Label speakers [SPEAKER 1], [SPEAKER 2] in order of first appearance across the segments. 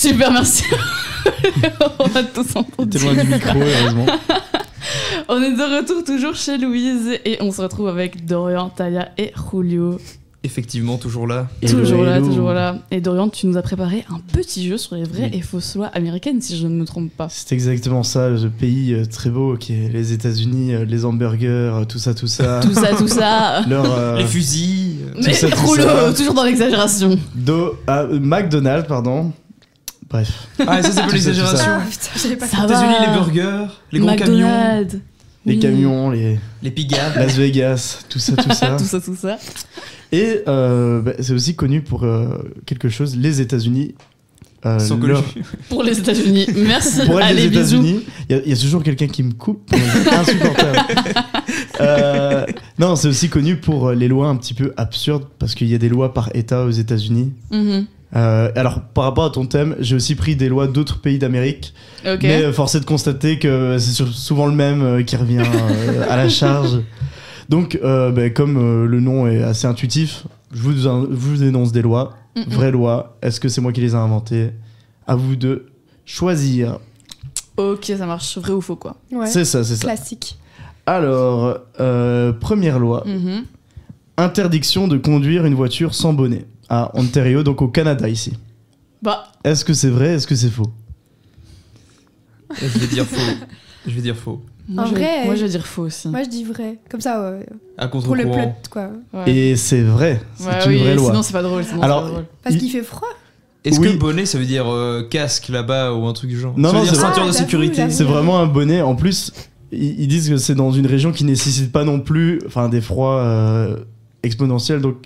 [SPEAKER 1] Super, merci. On a tous entendu.
[SPEAKER 2] T'es loin du micro, heureusement.
[SPEAKER 1] On est de retour toujours chez Louise et on se retrouve avec Dorian, Talia et Julio.
[SPEAKER 3] Effectivement, toujours là.
[SPEAKER 1] Toujours là,
[SPEAKER 2] Hello.
[SPEAKER 1] toujours là. Et Dorian, tu nous as préparé un petit jeu sur les vraies et fausses lois américaines, si je ne me trompe pas.
[SPEAKER 2] C'est exactement ça, le pays très beau qui est les États-Unis, les hamburgers, tout ça.
[SPEAKER 1] Tout ça.
[SPEAKER 2] Leur,
[SPEAKER 3] Les fusils.
[SPEAKER 1] Mais
[SPEAKER 2] ça, tout
[SPEAKER 1] Julio,
[SPEAKER 2] ça.
[SPEAKER 1] toujours dans l'exagération.
[SPEAKER 2] McDonald's, pardon. Bref,
[SPEAKER 3] Ah, ça, c'est pas
[SPEAKER 2] Tout ça,
[SPEAKER 3] l'exagération.
[SPEAKER 4] Ah putain, j'avais pas
[SPEAKER 1] Ça
[SPEAKER 3] Aux
[SPEAKER 1] va.
[SPEAKER 3] États-Unis, les burgers, les gros camions,
[SPEAKER 1] McDonald's.
[SPEAKER 2] les
[SPEAKER 1] Oui.
[SPEAKER 2] camions, les
[SPEAKER 3] les pigables.
[SPEAKER 2] Las Vegas, tout ça.
[SPEAKER 1] Tout ça.
[SPEAKER 2] Et c'est aussi connu pour quelque chose, les États-Unis.
[SPEAKER 3] Sont
[SPEAKER 2] leur-
[SPEAKER 3] connus.
[SPEAKER 1] Pour les États-Unis. Merci.
[SPEAKER 2] Pour être
[SPEAKER 1] Allez,
[SPEAKER 2] les
[SPEAKER 1] bisous.
[SPEAKER 2] États-Unis, il y a toujours quelqu'un qui me coupe. C'est insupportable. Non, c'est aussi connu pour les lois un petit peu absurdes, parce qu'il y a des lois par État aux États-Unis.
[SPEAKER 1] Mhm.
[SPEAKER 2] Alors, par rapport à ton thème, j'ai aussi pris des lois d'autres pays d'Amérique,
[SPEAKER 1] Ok.
[SPEAKER 2] mais force est de constater que c'est souvent le même qui revient à la charge. Donc, comme le nom est assez intuitif, je vous énonce des lois, vraies lois. Est-ce que c'est moi qui les ai inventées? À vous de choisir.
[SPEAKER 1] Ok, ça marche. Vrai ou faux, quoi.
[SPEAKER 4] Ouais.
[SPEAKER 2] C'est ça.
[SPEAKER 4] Classique.
[SPEAKER 2] Alors, première loi.
[SPEAKER 1] Mhm.
[SPEAKER 2] Interdiction de conduire une voiture sans bonnet. À Ontario, donc au Canada ici.
[SPEAKER 1] Bah,
[SPEAKER 2] Est-ce que c'est vrai? Est-ce que c'est faux?
[SPEAKER 3] Je vais dire faux.
[SPEAKER 1] moi,
[SPEAKER 4] En vrai,
[SPEAKER 1] moi je vais dire faux aussi.
[SPEAKER 4] Moi je dis vrai. Comme ça,
[SPEAKER 3] À
[SPEAKER 4] pour le plot,
[SPEAKER 3] contre-courant.
[SPEAKER 4] quoi.
[SPEAKER 1] Ouais.
[SPEAKER 2] Et c'est vrai. C'est
[SPEAKER 1] Ouais,
[SPEAKER 2] une
[SPEAKER 1] oui,
[SPEAKER 2] vraie loi.
[SPEAKER 1] Sinon, c'est pas drôle.
[SPEAKER 2] Alors,
[SPEAKER 4] Parce
[SPEAKER 2] Il-
[SPEAKER 4] qu'il fait froid.
[SPEAKER 3] Est-ce
[SPEAKER 2] Oui.
[SPEAKER 3] que bonnet, ça veut dire casque là-bas ou un truc du genre?
[SPEAKER 2] Non,
[SPEAKER 3] Ça
[SPEAKER 2] non,
[SPEAKER 3] veut dire
[SPEAKER 2] c'est
[SPEAKER 3] ceinture
[SPEAKER 4] vrai.
[SPEAKER 3] de
[SPEAKER 4] Ah,
[SPEAKER 3] sécurité.
[SPEAKER 4] j'avoue.
[SPEAKER 2] C'est vraiment un bonnet. En plus, ils disent que c'est dans une région qui nécessite pas non plus, des froids exponentiels, donc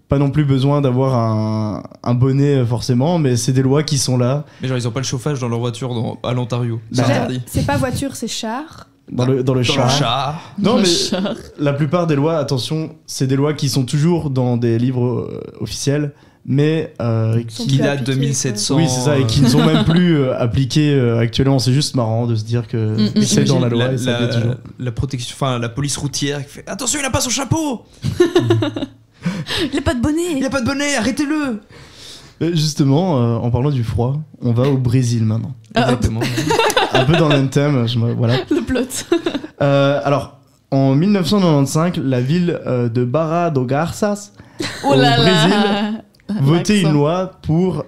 [SPEAKER 2] pas non plus besoin d'avoir un bonnet forcément, mais c'est des lois qui sont là
[SPEAKER 3] Mais genre, ils ont pas le chauffage dans leur voiture à l'Ontario. C'est
[SPEAKER 2] Bah,
[SPEAKER 3] interdit.
[SPEAKER 4] C'est pas voiture, c'est char.
[SPEAKER 2] dans le
[SPEAKER 3] Dans le
[SPEAKER 2] char.
[SPEAKER 3] char.
[SPEAKER 2] Non,
[SPEAKER 1] Le
[SPEAKER 2] mais
[SPEAKER 1] char.
[SPEAKER 2] la plupart des lois, attention, c'est des lois qui sont toujours dans des livres officiels, mais
[SPEAKER 4] Sont
[SPEAKER 3] Qui
[SPEAKER 4] plus
[SPEAKER 3] date de
[SPEAKER 4] appliquées,
[SPEAKER 3] 1700.
[SPEAKER 2] oui, c'est ça, et qui ne sont même plus appliqués actuellement. C'est juste marrant de se dire que c'est dans la loi et ça l'est toujours.
[SPEAKER 3] La protection, enfin la police routière qui fait attention, il a pas son chapeau,
[SPEAKER 1] Il a pas de bonnet.
[SPEAKER 3] il a pas de bonnet, arrêtez-le.
[SPEAKER 2] Justement, en parlant du froid, on va au Brésil maintenant.
[SPEAKER 3] Exactement.
[SPEAKER 2] Un peu dans le même thème, voilà.
[SPEAKER 1] Le plot.
[SPEAKER 2] Alors, en 1995, la ville de Barra do Garças
[SPEAKER 1] Oh
[SPEAKER 2] Au
[SPEAKER 1] là
[SPEAKER 2] Brésil,
[SPEAKER 1] là.
[SPEAKER 2] votait
[SPEAKER 1] L'accent.
[SPEAKER 2] une loi pour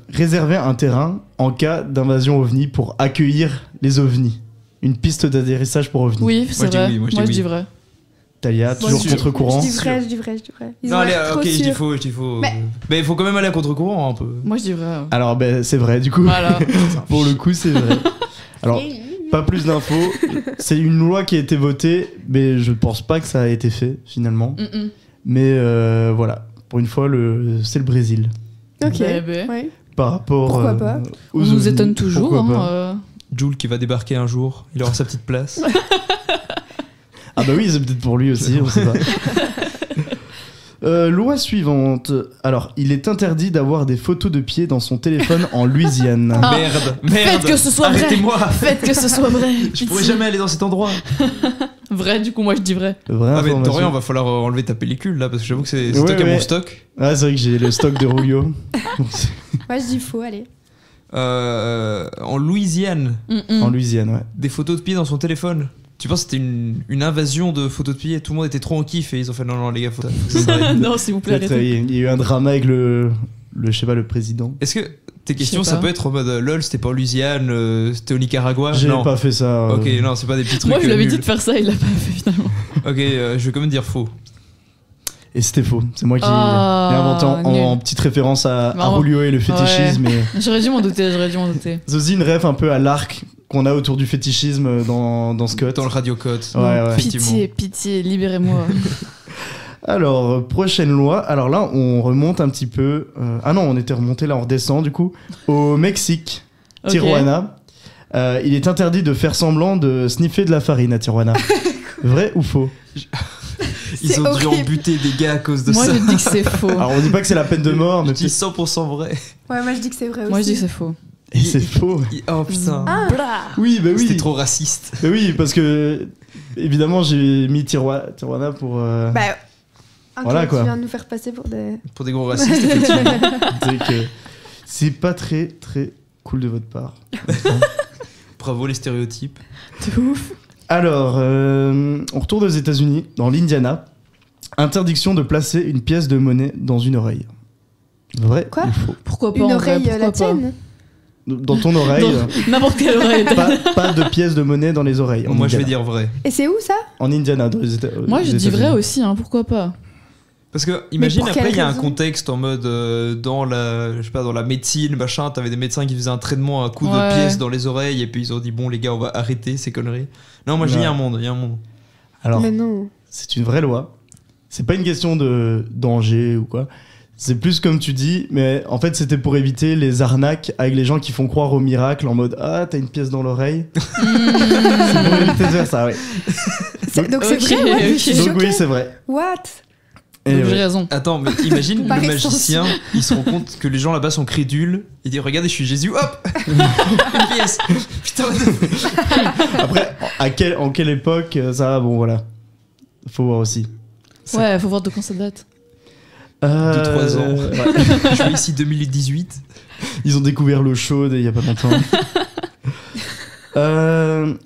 [SPEAKER 2] réserver un terrain en cas d'invasion ovni pour accueillir les ovnis. Une piste d'atterrissage pour ovnis.
[SPEAKER 1] Oui, c'est
[SPEAKER 3] je dis
[SPEAKER 1] vrai.
[SPEAKER 3] oui, moi, je dis
[SPEAKER 1] Moi, je
[SPEAKER 3] oui.
[SPEAKER 1] dis vrai.
[SPEAKER 2] Talia, toujours
[SPEAKER 3] sûr.
[SPEAKER 2] contre-courant.
[SPEAKER 4] Je dis vrai. Ils
[SPEAKER 3] Non,
[SPEAKER 4] ont
[SPEAKER 3] allez,
[SPEAKER 4] l'air trop
[SPEAKER 3] ok, je dis
[SPEAKER 4] sûrs.
[SPEAKER 3] faux, je dis faux.
[SPEAKER 4] Mais-
[SPEAKER 3] Mais il faut quand même aller à contre-courant un peu.
[SPEAKER 1] Moi, je dis vrai.
[SPEAKER 2] Alors, c'est vrai, du coup.
[SPEAKER 1] Voilà.
[SPEAKER 2] Pour le coup, c'est vrai. Alors, pas plus d'infos. C'est une loi qui a été votée, mais je pense pas que ça a été fait, finalement.
[SPEAKER 1] Mm-mm.
[SPEAKER 2] Mais voilà, pour une fois, c'est le Brésil.
[SPEAKER 4] Ok.
[SPEAKER 1] Bébé.
[SPEAKER 4] Ouais.
[SPEAKER 2] Par rapport
[SPEAKER 4] Pourquoi pas
[SPEAKER 2] aux
[SPEAKER 1] On nous
[SPEAKER 2] ovnis.
[SPEAKER 1] étonne toujours.
[SPEAKER 2] Pourquoi
[SPEAKER 1] Hein,
[SPEAKER 2] pas.
[SPEAKER 3] Jules qui va débarquer un jour, il aura sa petite place.
[SPEAKER 2] Ah bah oui, c'est peut-être pour lui aussi, on sait pas. Loi suivante. Alors, il est interdit d'avoir des photos de pieds dans son téléphone en Louisiane.
[SPEAKER 1] Ah.
[SPEAKER 3] Merde.
[SPEAKER 1] Faites que ce soit vrai.
[SPEAKER 3] Arrêtez-moi.
[SPEAKER 1] Faites que ce soit vrai.
[SPEAKER 3] Je pourrais jamais aller dans cet endroit.
[SPEAKER 1] Vrai, du coup, moi, je dis vrai.
[SPEAKER 2] Vraie
[SPEAKER 3] Ah mais
[SPEAKER 2] information.
[SPEAKER 3] Dorian, va falloir enlever ta pellicule là parce que j'avoue que c'est
[SPEAKER 2] Ouais,
[SPEAKER 3] toi qui as
[SPEAKER 2] ouais.
[SPEAKER 3] mon stock.
[SPEAKER 2] Ah, c'est vrai que j'ai le stock de Julio.
[SPEAKER 4] Moi je dis faux, allez.
[SPEAKER 3] En Louisiane,
[SPEAKER 1] Mm-mm.
[SPEAKER 2] En Louisiane, ouais.
[SPEAKER 3] des photos de pieds dans son téléphone. Tu penses que c'était une invasion de photos de pieds? Tout le monde était trop en kiff et ils ont fait non les gars faut que ça s'arrête.
[SPEAKER 1] Non, s'il vous plaît,
[SPEAKER 2] Peut-être,
[SPEAKER 1] arrêtez.
[SPEAKER 2] il y a eu un drama avec je sais pas, le président.
[SPEAKER 3] Est-ce que tes questions
[SPEAKER 1] sais
[SPEAKER 3] ça
[SPEAKER 1] pas.
[SPEAKER 3] peut être en mode lol c'était pas en Louisiane, c'était au Nicaragua?
[SPEAKER 2] J'ai
[SPEAKER 3] Non.
[SPEAKER 2] pas fait ça.
[SPEAKER 3] Ok non c'est pas des petits trucs.
[SPEAKER 1] Moi, je lui avais
[SPEAKER 3] nuls.
[SPEAKER 1] dit de faire ça, il l'a pas fait finalement.
[SPEAKER 3] Ok je vais quand même dire faux.
[SPEAKER 2] Et c'était faux. C'est moi qui l'ai
[SPEAKER 1] Ah,
[SPEAKER 2] inventé en
[SPEAKER 1] nul.
[SPEAKER 2] petite référence à
[SPEAKER 1] Vraiment.
[SPEAKER 2] Julio et le fétichisme. Et
[SPEAKER 1] J'aurais dû m'en douter, j'aurais dû m'en douter.
[SPEAKER 2] c'est aussi une ref un peu à l'arc qu'on a autour du fétichisme dans Scott.
[SPEAKER 3] Dans le radio code.
[SPEAKER 2] Ouais, ouais.
[SPEAKER 1] Pitié, pitié, libérez-moi.
[SPEAKER 2] Alors, prochaine loi. Alors là, on remonte un petit peu. Ah non, on était remonté, là, on redescend du coup. Au Mexique,
[SPEAKER 1] Ok.
[SPEAKER 2] Tijuana. Il est interdit de faire semblant de sniffer de la farine à Tijuana. Vrai ou faux?
[SPEAKER 3] Ils
[SPEAKER 4] C'est
[SPEAKER 3] ont dû
[SPEAKER 4] horrible.
[SPEAKER 3] en buter des gars à cause de
[SPEAKER 1] Moi,
[SPEAKER 3] ça.
[SPEAKER 1] je dis que c'est faux.
[SPEAKER 2] Alors, on dit pas que c'est la peine de mort,
[SPEAKER 3] Je
[SPEAKER 2] mais
[SPEAKER 3] dis 100% vrai.
[SPEAKER 4] Ouais, moi je dis que c'est vrai aussi.
[SPEAKER 1] Moi, je dis que c'est faux.
[SPEAKER 2] Et c'est faux.
[SPEAKER 3] Oh putain.
[SPEAKER 4] Ah.
[SPEAKER 2] Oui, bah oui.
[SPEAKER 3] C'était trop raciste.
[SPEAKER 2] Bah oui, parce que évidemment, j'ai mis Tijuana pour.
[SPEAKER 4] Bah, ok,
[SPEAKER 2] Voilà, quoi.
[SPEAKER 4] tu viens de nous faire passer pour des.
[SPEAKER 3] Pour des gros racistes effectivement.
[SPEAKER 2] dire que C'est pas très très cool de votre part.
[SPEAKER 3] Bravo les stéréotypes.
[SPEAKER 1] De ouf.
[SPEAKER 2] Alors, on retourne aux États-Unis, dans l'Indiana. Interdiction de placer une pièce de monnaie dans une oreille. Vrai
[SPEAKER 4] Quoi
[SPEAKER 2] ou faux?
[SPEAKER 1] Pourquoi pas
[SPEAKER 4] Une
[SPEAKER 1] en vrai,
[SPEAKER 4] oreille
[SPEAKER 1] pourquoi
[SPEAKER 4] la
[SPEAKER 1] pas
[SPEAKER 4] tienne.
[SPEAKER 2] Dans ton oreille,
[SPEAKER 1] N'importe quelle oreille.
[SPEAKER 2] pas de pièce de monnaie dans les oreilles. en
[SPEAKER 3] Moi je vais
[SPEAKER 2] Indiana.
[SPEAKER 3] dire vrai.
[SPEAKER 4] Et c'est où ça?
[SPEAKER 2] En Indiana, dans les États
[SPEAKER 1] Moi je
[SPEAKER 2] aux
[SPEAKER 1] dis vrai
[SPEAKER 2] États-Unis.
[SPEAKER 1] aussi, hein, pourquoi pas.
[SPEAKER 3] Parce que imagine
[SPEAKER 4] pour
[SPEAKER 3] après
[SPEAKER 4] quelle
[SPEAKER 3] il y a un
[SPEAKER 4] raison
[SPEAKER 3] contexte en mode dans la je sais pas dans la médecine machin, t'avais des médecins qui faisaient un traitement à coup
[SPEAKER 1] Ouais.
[SPEAKER 3] de pièce dans les oreilles et puis ils ont dit bon les gars on va arrêter ces conneries. Non moi je dis il y a un monde, il y a un monde.
[SPEAKER 2] Alors,
[SPEAKER 4] Mais non.
[SPEAKER 2] c'est une vraie loi. C'est pas une question de danger ou quoi. C'est plus comme tu dis, mais en fait c'était pour éviter les arnaques avec les gens qui font croire au miracle en mode ah t'as une pièce dans l'oreille. C'est pour éviter de faire ça, oui.
[SPEAKER 4] Donc c'est
[SPEAKER 1] Ok,
[SPEAKER 4] vrai, ouais, je
[SPEAKER 1] ok.
[SPEAKER 4] suis
[SPEAKER 2] Donc
[SPEAKER 4] choquée.
[SPEAKER 2] oui c'est vrai.
[SPEAKER 4] What?
[SPEAKER 2] Et
[SPEAKER 1] Donc
[SPEAKER 2] ouais.
[SPEAKER 1] j'ai raison.
[SPEAKER 3] Attends mais imagine
[SPEAKER 4] Par
[SPEAKER 3] le magicien, il se rend compte que les gens là-bas sont crédules, il dit regardez je suis Jésus, hop une pièce. Putain.
[SPEAKER 2] Après en quelle époque ça bon voilà. Faut voir aussi.
[SPEAKER 1] Ouais, faut voir de quand ça date.
[SPEAKER 3] De 3 ans.
[SPEAKER 2] ouais.
[SPEAKER 3] Je suis ici 2018.
[SPEAKER 2] Ils ont découvert l'eau chaude il y a pas longtemps.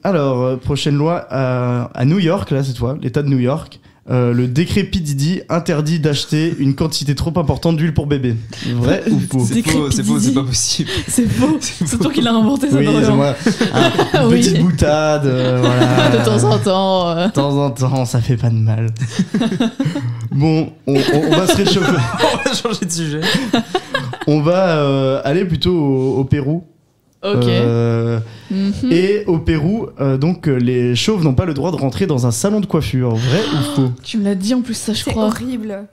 [SPEAKER 2] Alors, prochaine loi à New York, là cette fois, l'État de New York. Le décret P. Diddy interdit d'acheter une quantité trop importante d'huile pour bébé. Vrai ou faux?
[SPEAKER 3] C'est
[SPEAKER 1] Décret
[SPEAKER 3] faux, c'est faux,
[SPEAKER 1] P.
[SPEAKER 3] c'est pas possible.
[SPEAKER 1] C'est faux. C'est toi qui l'as inventé ça,
[SPEAKER 2] Oui, c'est
[SPEAKER 1] Dorian.
[SPEAKER 2] moi. Une
[SPEAKER 1] Oui.
[SPEAKER 2] petite boutade, voilà.
[SPEAKER 1] De temps en temps.
[SPEAKER 2] De temps en temps, ça fait pas de mal. Bon, on va se réchauffer.
[SPEAKER 3] On va changer de sujet.
[SPEAKER 2] On va aller plutôt au Pérou.
[SPEAKER 1] Ok. Mhm.
[SPEAKER 2] Et au Pérou, donc les chauves n'ont pas le droit de rentrer dans un salon de coiffure. Vrai ou faux?
[SPEAKER 1] Tu me l'as dit en plus, ça, je
[SPEAKER 4] C'est
[SPEAKER 1] crois.
[SPEAKER 4] horrible.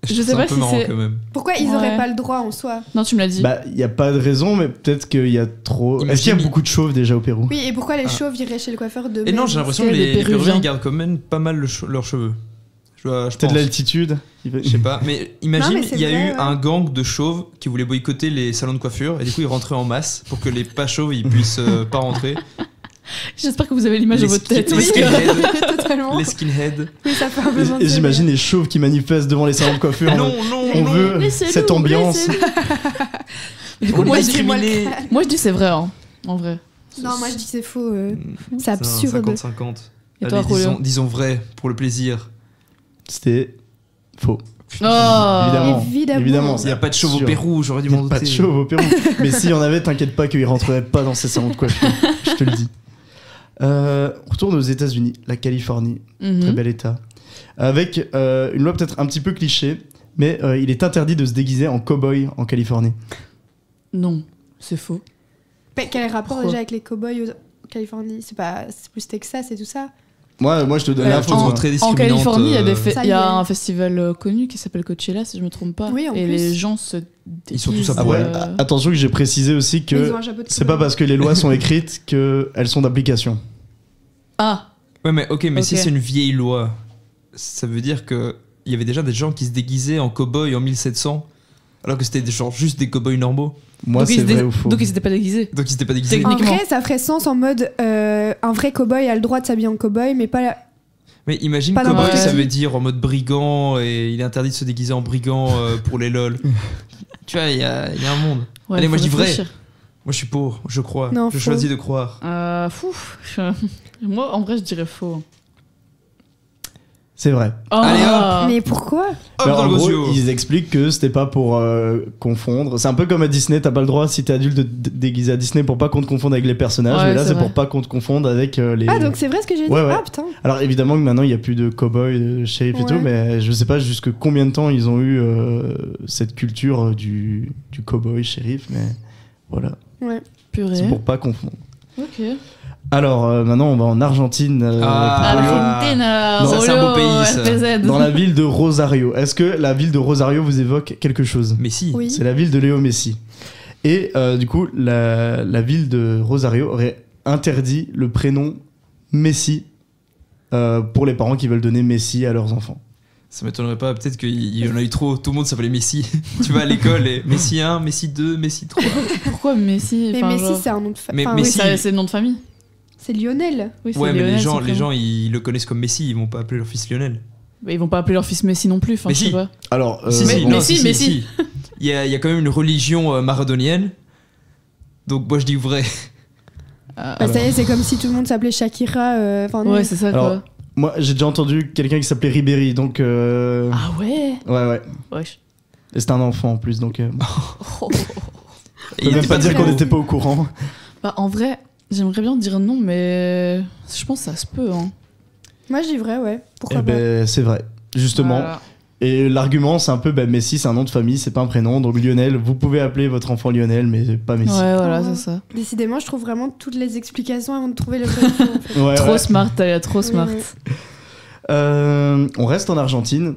[SPEAKER 3] Je
[SPEAKER 1] sais
[SPEAKER 3] trouve ça
[SPEAKER 1] pas
[SPEAKER 3] un peu
[SPEAKER 1] si
[SPEAKER 3] marrant
[SPEAKER 1] c'est-
[SPEAKER 3] quand même.
[SPEAKER 4] Pourquoi ils
[SPEAKER 1] Ouais.
[SPEAKER 4] auraient pas le droit en soi?
[SPEAKER 1] Non, tu me l'as dit.
[SPEAKER 2] Bah, il y a pas de raison, mais peut-être qu'il y a trop.
[SPEAKER 3] Imagine-
[SPEAKER 2] Est-ce qu'il y a beaucoup de chauves déjà au Pérou?
[SPEAKER 4] Oui, et pourquoi les
[SPEAKER 3] Ah.
[SPEAKER 4] chauves iraient chez le coiffeur de
[SPEAKER 3] Et non, j'ai l'impression que
[SPEAKER 1] C'est des
[SPEAKER 3] les Péruviens
[SPEAKER 1] Péruviens.
[SPEAKER 3] gardent quand même pas mal leurs cheveux. Je
[SPEAKER 2] Peut-être
[SPEAKER 3] pense.
[SPEAKER 2] l'altitude.
[SPEAKER 3] Je sais pas, mais imagine,
[SPEAKER 4] Non, mais c'est
[SPEAKER 3] il y a
[SPEAKER 4] vrai,
[SPEAKER 3] eu
[SPEAKER 4] ouais.
[SPEAKER 3] un gang de chauves qui voulait boycotter les salons de coiffure et du coup ils rentraient en masse pour que les pas chauves ils puissent pas rentrer.
[SPEAKER 1] J'espère que vous avez l'image
[SPEAKER 3] Les
[SPEAKER 1] de votre
[SPEAKER 3] skin-
[SPEAKER 1] tête.
[SPEAKER 3] les
[SPEAKER 1] parce que-
[SPEAKER 3] skinheads,
[SPEAKER 4] Totalement.
[SPEAKER 3] les skinheads.
[SPEAKER 4] Oui, ça fait un peu penser,
[SPEAKER 2] Et j'imagine les chauves qui manifestent devant les salons de coiffure. en
[SPEAKER 3] Non,
[SPEAKER 2] mode,
[SPEAKER 3] non,
[SPEAKER 2] on
[SPEAKER 3] non.
[SPEAKER 2] veut
[SPEAKER 1] laissez-nous,
[SPEAKER 2] cette ambiance.
[SPEAKER 1] laissez-nous. Du
[SPEAKER 3] On
[SPEAKER 1] coup,
[SPEAKER 3] est
[SPEAKER 1] moi, je dis,
[SPEAKER 3] discriminés.
[SPEAKER 1] moi, je dis c'est vrai, hein, en vrai.
[SPEAKER 4] Non, moi je dis que c'est faux. C'est
[SPEAKER 3] C'est un
[SPEAKER 4] absurde.
[SPEAKER 3] 50-50.
[SPEAKER 1] Et toi,
[SPEAKER 3] Allez,
[SPEAKER 1] Rolio
[SPEAKER 3] disons vrai pour le plaisir.
[SPEAKER 2] C'était faux.
[SPEAKER 1] Oh
[SPEAKER 2] Évidemment.
[SPEAKER 3] Il n'y a pas de chauves au
[SPEAKER 2] Sûr.
[SPEAKER 3] Pérou, j'aurais dû
[SPEAKER 2] Il n'y
[SPEAKER 3] m'en
[SPEAKER 2] a pas de
[SPEAKER 3] douter.
[SPEAKER 2] chauves au Pérou. Mais s'il y en avait, t'inquiète pas qu'ils rentreraient pas dans ces salons de coiffure. Je te le dis. On retourne aux États-Unis, la Californie,
[SPEAKER 1] Mhm.
[SPEAKER 2] très bel état. Avec une loi peut-être un petit peu cliché, mais il est interdit de se déguiser en cow-boy en Californie.
[SPEAKER 1] Non, c'est faux.
[SPEAKER 4] Mais quel est le rapport
[SPEAKER 1] Pourquoi
[SPEAKER 4] déjà avec les cowboys en Californie? C'est plus Texas et tout ça.
[SPEAKER 2] Moi, je te donne
[SPEAKER 3] Ouais,
[SPEAKER 2] l'info.
[SPEAKER 3] je trouve
[SPEAKER 2] moi.
[SPEAKER 3] très
[SPEAKER 1] En
[SPEAKER 3] discriminante,
[SPEAKER 1] Californie, il y a,
[SPEAKER 4] Ça
[SPEAKER 1] il y a
[SPEAKER 4] y est.
[SPEAKER 1] un festival connu qui s'appelle Coachella, si je me trompe pas.
[SPEAKER 4] Oui, en
[SPEAKER 1] et
[SPEAKER 4] plus.
[SPEAKER 1] les gens se
[SPEAKER 3] Ils sont tous
[SPEAKER 1] déguisent,
[SPEAKER 3] à
[SPEAKER 2] Ah ouais,
[SPEAKER 3] poil.
[SPEAKER 2] attention que j'ai précisé aussi
[SPEAKER 4] Mais ils
[SPEAKER 2] que
[SPEAKER 4] ont un chapeau de
[SPEAKER 2] c'est pas
[SPEAKER 4] cowboy.
[SPEAKER 2] parce que les lois sont écrites qu'elles sont d'application.
[SPEAKER 1] Ah,
[SPEAKER 3] Ouais, mais ok, mais si
[SPEAKER 1] Ok.
[SPEAKER 3] c'est une vieille loi, ça veut dire que il y avait déjà des gens qui se déguisaient en cow-boy en 1700, alors que c'était genre juste des cow-boys normaux.
[SPEAKER 2] Moi,
[SPEAKER 1] donc,
[SPEAKER 2] c'est
[SPEAKER 1] ils
[SPEAKER 2] vrai
[SPEAKER 1] se
[SPEAKER 2] ou faux.
[SPEAKER 1] donc ils s'étaient pas déguisés.
[SPEAKER 3] Donc ils s'étaient pas déguisés.
[SPEAKER 4] En
[SPEAKER 1] Techniquement.
[SPEAKER 4] vrai, ça ferait sens en mode un vrai cowboy a le droit de s'habiller en cowboy, mais pas.
[SPEAKER 3] Mais imagine
[SPEAKER 4] Pas
[SPEAKER 3] cow-boy,
[SPEAKER 1] n'importe
[SPEAKER 3] ça
[SPEAKER 1] qui.
[SPEAKER 3] veut dire en mode brigand et il est interdit de se déguiser en brigand pour les lol. Tu vois, il y a un monde.
[SPEAKER 1] Ouais,
[SPEAKER 3] Allez, moi,
[SPEAKER 1] faut
[SPEAKER 3] je dis vrai.
[SPEAKER 1] réfléchir.
[SPEAKER 3] Moi je suis pour, je crois.
[SPEAKER 4] Non,
[SPEAKER 3] je
[SPEAKER 4] faux.
[SPEAKER 3] choisis de croire.
[SPEAKER 1] Moi, en vrai, je dirais faux.
[SPEAKER 2] C'est vrai.
[SPEAKER 1] Oh.
[SPEAKER 3] Allez, hop.
[SPEAKER 4] Mais pourquoi?
[SPEAKER 3] Hop
[SPEAKER 2] Mais
[SPEAKER 3] dans
[SPEAKER 2] en
[SPEAKER 3] le
[SPEAKER 2] gros,
[SPEAKER 3] gosio.
[SPEAKER 2] ils expliquent que c'était pas pour confondre. C'est un peu comme à Disney, t'as pas le droit si t'es adulte de te déguiser à Disney pour pas qu'on te confonde avec les personnages.
[SPEAKER 1] Ouais,
[SPEAKER 2] mais là,
[SPEAKER 1] c'est
[SPEAKER 2] c'est
[SPEAKER 1] vrai.
[SPEAKER 2] pour pas qu'on te confonde avec les.
[SPEAKER 4] Ah, donc c'est vrai ce que j'ai dit?
[SPEAKER 2] Ouais, ouais.
[SPEAKER 4] Ah, putain.
[SPEAKER 2] Alors évidemment que maintenant il y a plus de cow-boy, de shérif et
[SPEAKER 4] Ouais.
[SPEAKER 2] tout, mais je sais pas jusque combien de temps ils ont eu cette culture du cow-boy shérif, mais voilà.
[SPEAKER 4] Ouais.
[SPEAKER 1] Purée.
[SPEAKER 2] C'est pour pas confondre.
[SPEAKER 1] Ok.
[SPEAKER 2] Alors maintenant on va en Argentine.
[SPEAKER 3] Ah.
[SPEAKER 2] pour Rolio.
[SPEAKER 1] Argentina,
[SPEAKER 3] Ça, c'est un beau
[SPEAKER 1] Rollo,
[SPEAKER 3] pays, ça.
[SPEAKER 1] RPZ.
[SPEAKER 2] Dans la ville de Rosario. Est-ce que la ville de Rosario vous évoque quelque chose?
[SPEAKER 3] Mais si.
[SPEAKER 4] Oui.
[SPEAKER 2] C'est la ville de Léo Messi. Et du coup, la ville de Rosario aurait interdit le prénom Messi pour les parents qui veulent donner Messi à leurs enfants.
[SPEAKER 3] Ça m'étonnerait pas, peut-être qu'il y en a eu trop. Tout le monde s'appelait Messi. Tu vas à l'école et Messi 1, Messi 2, Messi 3.
[SPEAKER 1] Pourquoi Messi
[SPEAKER 4] Mais
[SPEAKER 1] enfin,
[SPEAKER 4] Messi,
[SPEAKER 1] genre-
[SPEAKER 4] c'est un nom de
[SPEAKER 3] Mais
[SPEAKER 4] famille.
[SPEAKER 1] Oui,
[SPEAKER 3] Messi-
[SPEAKER 1] c'est le nom de famille.
[SPEAKER 4] C'est Lionel.
[SPEAKER 1] Oui, c'est
[SPEAKER 3] Ouais, mais
[SPEAKER 1] Lionel,
[SPEAKER 3] les gens,
[SPEAKER 1] son
[SPEAKER 3] les
[SPEAKER 1] prénom.
[SPEAKER 3] gens ils le connaissent comme Messi, ils vont pas appeler leur fils Lionel.
[SPEAKER 1] Bah, ils vont pas appeler leur fils Messi non plus. Enfin,
[SPEAKER 3] Mais
[SPEAKER 1] je sais
[SPEAKER 3] si.
[SPEAKER 1] pas.
[SPEAKER 2] Alors,
[SPEAKER 3] Si, si,
[SPEAKER 2] bon,
[SPEAKER 3] non,
[SPEAKER 1] Messi,
[SPEAKER 3] si,
[SPEAKER 1] Messi.
[SPEAKER 3] si. il y a quand même une religion maradonienne. Donc moi je dis vrai.
[SPEAKER 4] Bah, ça y est, c'est comme si tout le monde s'appelait Shakira. Enfin,
[SPEAKER 1] Ouais, c'est ça
[SPEAKER 2] Alors,
[SPEAKER 1] quoi.
[SPEAKER 2] Moi, j'ai déjà entendu quelqu'un qui s'appelait Ribéry, donc.
[SPEAKER 1] Ah ouais.
[SPEAKER 2] Ouais.
[SPEAKER 1] Wesh.
[SPEAKER 2] Et c'était un enfant en plus, donc.
[SPEAKER 1] Oh.
[SPEAKER 2] Je peux même
[SPEAKER 3] était
[SPEAKER 2] pas dire
[SPEAKER 3] très
[SPEAKER 2] qu'on
[SPEAKER 3] beau.
[SPEAKER 2] n'était pas au courant.
[SPEAKER 1] Bah en vrai, j'aimerais bien dire non, mais je pense que ça se peut. Hein.
[SPEAKER 4] Moi, je dis vrai, ouais. Pourquoi
[SPEAKER 2] Eh ben, c'est vrai, justement.
[SPEAKER 1] Voilà.
[SPEAKER 2] Et l'argument, c'est un peu, Messi, c'est un nom de famille, c'est pas un prénom. Donc Lionel, vous pouvez appeler votre enfant Lionel, mais pas Messi.
[SPEAKER 1] Ouais, voilà,
[SPEAKER 4] Oh.
[SPEAKER 1] c'est ça.
[SPEAKER 4] pas Décidément, je trouve vraiment toutes les explications avant de trouver le vrai faux, en fait.
[SPEAKER 2] Ouais,
[SPEAKER 1] Trop
[SPEAKER 2] ouais.
[SPEAKER 1] smart, Talia, trop
[SPEAKER 4] Oui,
[SPEAKER 1] smart.
[SPEAKER 4] oui.
[SPEAKER 2] On reste en Argentine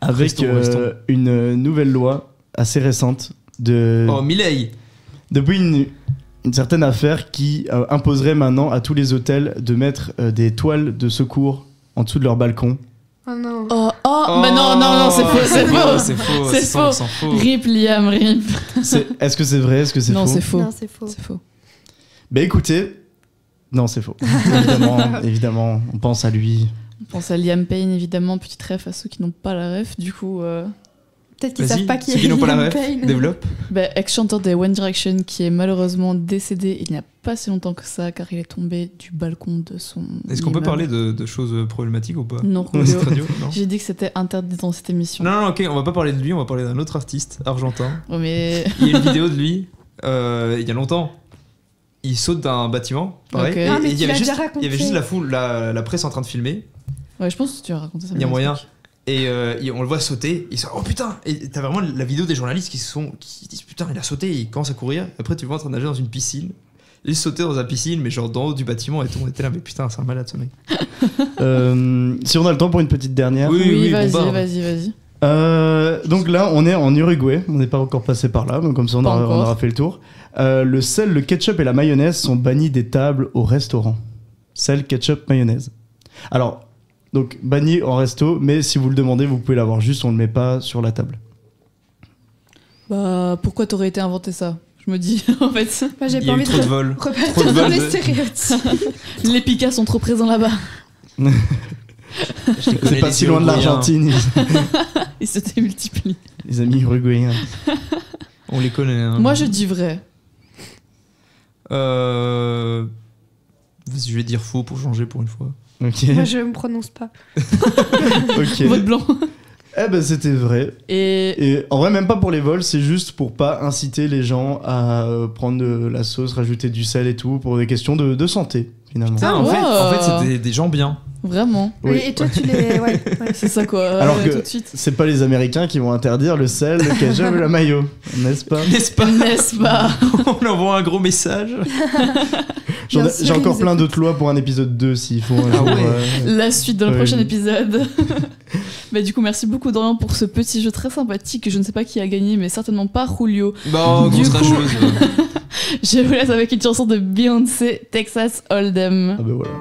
[SPEAKER 2] avec
[SPEAKER 3] Restons.
[SPEAKER 2] une nouvelle loi assez récente
[SPEAKER 3] Oh, Milei.
[SPEAKER 2] depuis une certaine affaire qui imposerait maintenant à tous les hôtels de mettre des toiles de secours en dessous de leur balcon.
[SPEAKER 4] Oh non.
[SPEAKER 1] Oh, mais non, c'est faux, c'est faux.
[SPEAKER 3] C'est faux,
[SPEAKER 1] C'est
[SPEAKER 3] c'est
[SPEAKER 1] faux.
[SPEAKER 3] 100% faux.
[SPEAKER 1] Rip Liam, rip.
[SPEAKER 2] Est-ce que c'est vrai? Est-ce que c'est
[SPEAKER 1] Non,
[SPEAKER 2] faux?
[SPEAKER 1] c'est faux.
[SPEAKER 4] Non, c'est faux.
[SPEAKER 1] C'est faux.
[SPEAKER 2] Bah écoutez, non, c'est faux. évidemment, on pense à lui.
[SPEAKER 1] On pense à Liam Payne, évidemment, petite ref à ceux qui n'ont pas la ref. Du coup,
[SPEAKER 4] Peut-être qu'ils
[SPEAKER 3] Vas-y,
[SPEAKER 4] savent pas qui
[SPEAKER 3] ceux
[SPEAKER 4] est
[SPEAKER 3] qui n'ont pas la
[SPEAKER 4] Liam
[SPEAKER 3] ref,
[SPEAKER 4] Payne.
[SPEAKER 3] développe.
[SPEAKER 1] ex-chanteur des One Direction qui est malheureusement décédé il n'y a pas si longtemps que ça, car il est tombé du balcon de son.
[SPEAKER 3] Est-ce qu'on peut
[SPEAKER 1] immeuble.
[SPEAKER 3] parler de choses problématiques ou pas
[SPEAKER 1] Non,
[SPEAKER 3] Dans cette
[SPEAKER 1] Julio.
[SPEAKER 3] radio Non.
[SPEAKER 1] J'ai dit que c'était interdit dans cette émission.
[SPEAKER 3] Non, ok, on va pas parler de lui, on va parler d'un autre artiste argentin.
[SPEAKER 1] Oh, mais.
[SPEAKER 3] Il y a une vidéo de lui, il y a longtemps. Il saute d'un bâtiment, pareil.
[SPEAKER 1] Ok.
[SPEAKER 3] Et,
[SPEAKER 4] Ah, mais
[SPEAKER 3] et il
[SPEAKER 4] tu
[SPEAKER 3] y avait
[SPEAKER 4] l'as
[SPEAKER 3] juste,
[SPEAKER 4] déjà raconté.
[SPEAKER 3] il y avait juste la foule, la presse en train de filmer.
[SPEAKER 1] Ouais, je pense que tu as raconté ça.
[SPEAKER 3] Il y a
[SPEAKER 1] mais
[SPEAKER 3] moyen.
[SPEAKER 1] truc.
[SPEAKER 3] Et on le voit sauter. Il sort, oh putain! Et t'as vraiment la vidéo des journalistes qui disent putain, il a sauté, il commence à courir. Après, tu le vois en train de nager dans une piscine. Il sautait dans la piscine, mais genre d'en haut du bâtiment et tout. On était là, mais putain, c'est un malade ce mec.
[SPEAKER 2] Si on a le temps pour une petite dernière.
[SPEAKER 3] Oui,
[SPEAKER 1] vas-y,
[SPEAKER 3] bombarde.
[SPEAKER 1] vas-y.
[SPEAKER 2] Donc là, on est en Uruguay. On n'est pas encore passé par là, mais comme ça, on
[SPEAKER 1] Pas
[SPEAKER 2] aura,
[SPEAKER 1] encore.
[SPEAKER 2] on aura fait le tour. Le sel, le ketchup et la mayonnaise sont bannis des tables au restaurant. Sel, ketchup, mayonnaise. Alors, donc banni en resto, mais si vous le demandez, vous pouvez l'avoir. Juste, on le met pas sur la table.
[SPEAKER 1] Bah, pourquoi t'aurais été inventé ça? Je me dis, en fait,
[SPEAKER 4] Moi, j'ai
[SPEAKER 3] Il y
[SPEAKER 4] pas
[SPEAKER 3] a eu
[SPEAKER 4] envie
[SPEAKER 3] trop de vols. Trop de
[SPEAKER 4] repartir dans
[SPEAKER 3] vols
[SPEAKER 4] les
[SPEAKER 3] de-
[SPEAKER 4] stéréotypes.
[SPEAKER 1] les Picas sont trop présents là-bas.
[SPEAKER 2] C'est pas si loin de l'Argentine,
[SPEAKER 1] Ils se démultiplient.
[SPEAKER 2] les amis uruguayens.
[SPEAKER 3] On les connaît. Hein.
[SPEAKER 1] Moi, je dis vrai.
[SPEAKER 3] Je vais dire faux pour changer pour une fois.
[SPEAKER 2] Ok.
[SPEAKER 4] Moi, je me prononce pas.
[SPEAKER 2] Ok.
[SPEAKER 1] Vote blanc.
[SPEAKER 2] Eh ben, c'était vrai.
[SPEAKER 1] Et
[SPEAKER 2] Et en vrai, même pas pour les vols, c'est juste pour pas inciter les gens à prendre de la sauce, rajouter du sel et tout, pour des questions de santé, finalement.
[SPEAKER 3] Putain,
[SPEAKER 1] Ah,
[SPEAKER 3] en fait,
[SPEAKER 1] wow.
[SPEAKER 3] c'est des gens bien.
[SPEAKER 1] vraiment,
[SPEAKER 2] Oui.
[SPEAKER 4] Et toi, tu les. Ouais.
[SPEAKER 1] c'est ça quoi.
[SPEAKER 2] Alors que-
[SPEAKER 1] tout de suite.
[SPEAKER 2] C'est pas les Américains qui vont interdire le sel, le ketchup et la mayo, n'est-ce pas?
[SPEAKER 3] N'est-ce pas?
[SPEAKER 1] N'est-ce pas?
[SPEAKER 3] On leur envoie un gros message.
[SPEAKER 2] J'en ai-
[SPEAKER 4] Bien sûr,
[SPEAKER 2] J'ai encore
[SPEAKER 4] ils
[SPEAKER 2] plein
[SPEAKER 4] écoutent.
[SPEAKER 2] d'autres lois pour un épisode 2 s'il faut. un
[SPEAKER 3] Ah
[SPEAKER 2] jour,
[SPEAKER 3] ouais.
[SPEAKER 1] La suite dans le
[SPEAKER 2] Ouais.
[SPEAKER 1] prochain épisode. Bah, du coup, merci beaucoup Dorian pour ce petit jeu très sympathique. Je ne sais pas qui a gagné, mais certainement pas Julio.
[SPEAKER 3] Bon,
[SPEAKER 1] Du
[SPEAKER 3] grosse
[SPEAKER 1] coup-
[SPEAKER 3] rageuse.
[SPEAKER 1] Je vous laisse avec une chanson de Beyoncé, Texas Hold'em.
[SPEAKER 2] Ah ben voilà.